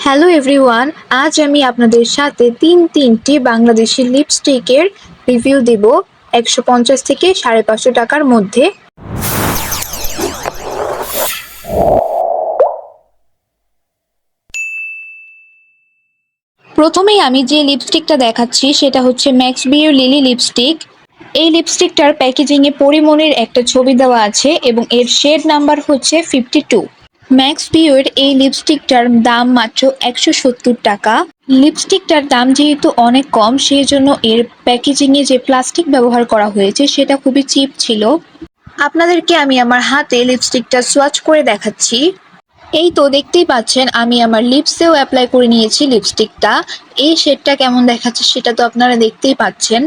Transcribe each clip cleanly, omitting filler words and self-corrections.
Hello everyone, আজ আমি আপনাদের সাথে তিনটি বাংলাদেশি লিপস্টিকের রিভিউ দেব 150 থেকে 550 টাকার মধ্যে। প্রথমেই আমি যে লিপস্টিকটা দেখাচ্ছি সেটা হচ্ছে ম্যাক্স বিউর লিলি লিপস্টিক। এই লিপস্টিকটার প্যাকেজিংয়ে পরিমণির একটা ছবি দেওয়া আছে এবং এর শেড নাম্বার হচ্ছে 52। ম্যাক্স বিউর এই লিপস্টিকটার দাম মাত্র 170 টাকা। লিপস্টিকটার দাম যেহেতু অনেক কম, সেই জন্য এর প্যাকেজিংয়ে যে প্লাস্টিক ব্যবহার করা হয়েছে সেটা খুবই চিপ ছিল। আপনাদেরকে আমি আমার হাতে লিপস্টিকটা সোয়াচ করে দেখাচ্ছি। এই তো দেখতেই পাচ্ছেন, আমি আমার লিপসেও অ্যাপ্লাই করে নিয়েছি লিপস্টিকটা। এই শেডটা কেমন দেখাচ্ছে সেটা তো আপনারা দেখতেই পাচ্ছেন।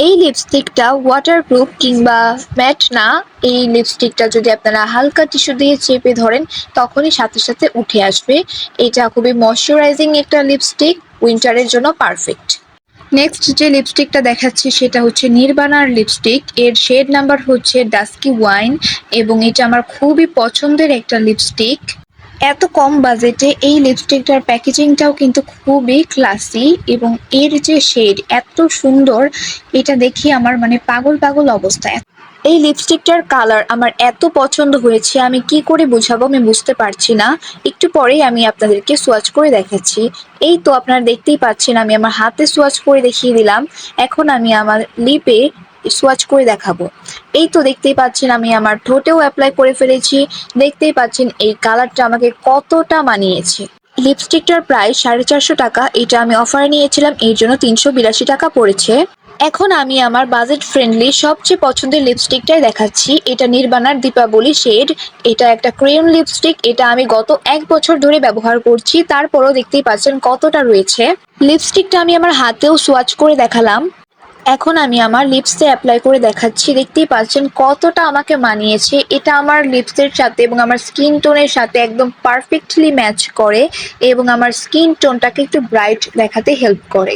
এই লিপস্টিকটা ওয়াটারপ্রুফ কিংবা ম্যাট না। এই লিপস্টিকটা যদি আপনারা হালকা টিস্যু দিয়ে চেপে ধরেন তখনই সাথে সাথে উঠে আসবে। এটা খুবই ময়শ্চারাইজিং একটা লিপস্টিক, উইন্টারের জন্য পারফেক্ট। নেক্সট যে লিপস্টিকটা দেখাচ্ছি সেটা হচ্ছে নির্বাণার লিপস্টিক। এর শেড নাম্বার হচ্ছে ডাস্কি ওয়াইন এবং এটা আমার খুবই পছন্দের একটা লিপস্টিক। এত কম বাজেটে এই লিপস্টিকটার প্যাকেজিংটাও কিন্তু খুবই ক্লাসি এবং এর যে শেড এত সুন্দর, এটা দেখি আমার পাগল পাগল অবস্থা। এই লিপস্টিকটার কালার আমার এত পছন্দ হয়েছে, আমি কি করে বোঝাবো আমি বুঝতে পারছি না। একটু পরেই আমি আপনাদেরকে সোয়াচ করে দেখাচ্ছি। এই তো আপনারা দেখতেই পাচ্ছেন, আমি আমার হাতে সোয়াচ করে দেখিয়ে দিলাম। এখন আমি আমার লিপে সোয়াচ করে দেখাবো। এই তো দেখতেই পাচ্ছেন, আমি আমার ঠোঁটেও অ্যাপ্লাই করে ফেলেছি। দেখতেই পাচ্ছেন এই কালারটা আমাকে কতটা মানিয়েছে। লিপস্টিকটার প্রায় 450 টাকা। এটা আমি অফারে নিয়েছিলাম, এর জন্য 382 টাকা পড়েছে। এখন আমি আমার বাজেট ফ্রেন্ডলি সবচেয়ে পছন্দের লিপস্টিকটাই দেখাচ্ছি। এটা নির্বাণার দীপাবলি শেড। এটা একটা ক্রেয়ন লিপস্টিক। এটা আমি গত 1 বছর ধরে ব্যবহার করছি, তারপরও দেখতেই পাচ্ছেন কতটা রয়েছে। লিপস্টিকটা আমি আমার হাতেও সোয়াচ করে দেখালাম। এখন আমি আমার লিপসে অ্যাপ্লাই করে দেখাচ্ছি। দেখতেই পাচ্ছেন কতটা আমাকে মানিয়েছে। এটা আমার লিপসের সাথে এবং আমার স্কিন টোনের সাথে একদম পারফেক্টলি ম্যাচ করে এবং আমার স্কিন টোনটাকে একটু ব্রাইট দেখাতে হেল্প করে।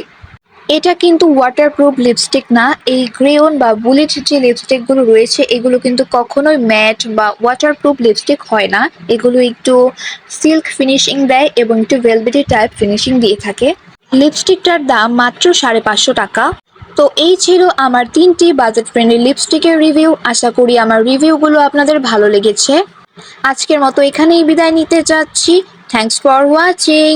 এটা কিন্তু ওয়াটারপ্রুফ লিপস্টিক না। এই ক্রেয়ন বা বুলেট যে লিপস্টিকগুলো রয়েছে এগুলো কিন্তু কখনোই ম্যাট বা ওয়াটারপ্রুফ লিপস্টিক হয় না। এগুলো একটু সিল্ক ফিনিশিং দেয় এবং একটু ভেলভেটি টাইপ ফিনিশিং দিয়ে থাকে। লিপস্টিকটার দাম মাত্র 550 টাকা। তো এই ছিল আমার 3টি বাজেট ফ্রেন্ডলি লিপস্টিকের রিভিউ। আশা করি আমার রিভিউগুলো আপনাদের ভালো লেগেছে। আজকের মতো এখানেই বিদায় নিতে যাচ্ছি। Thanks for watching.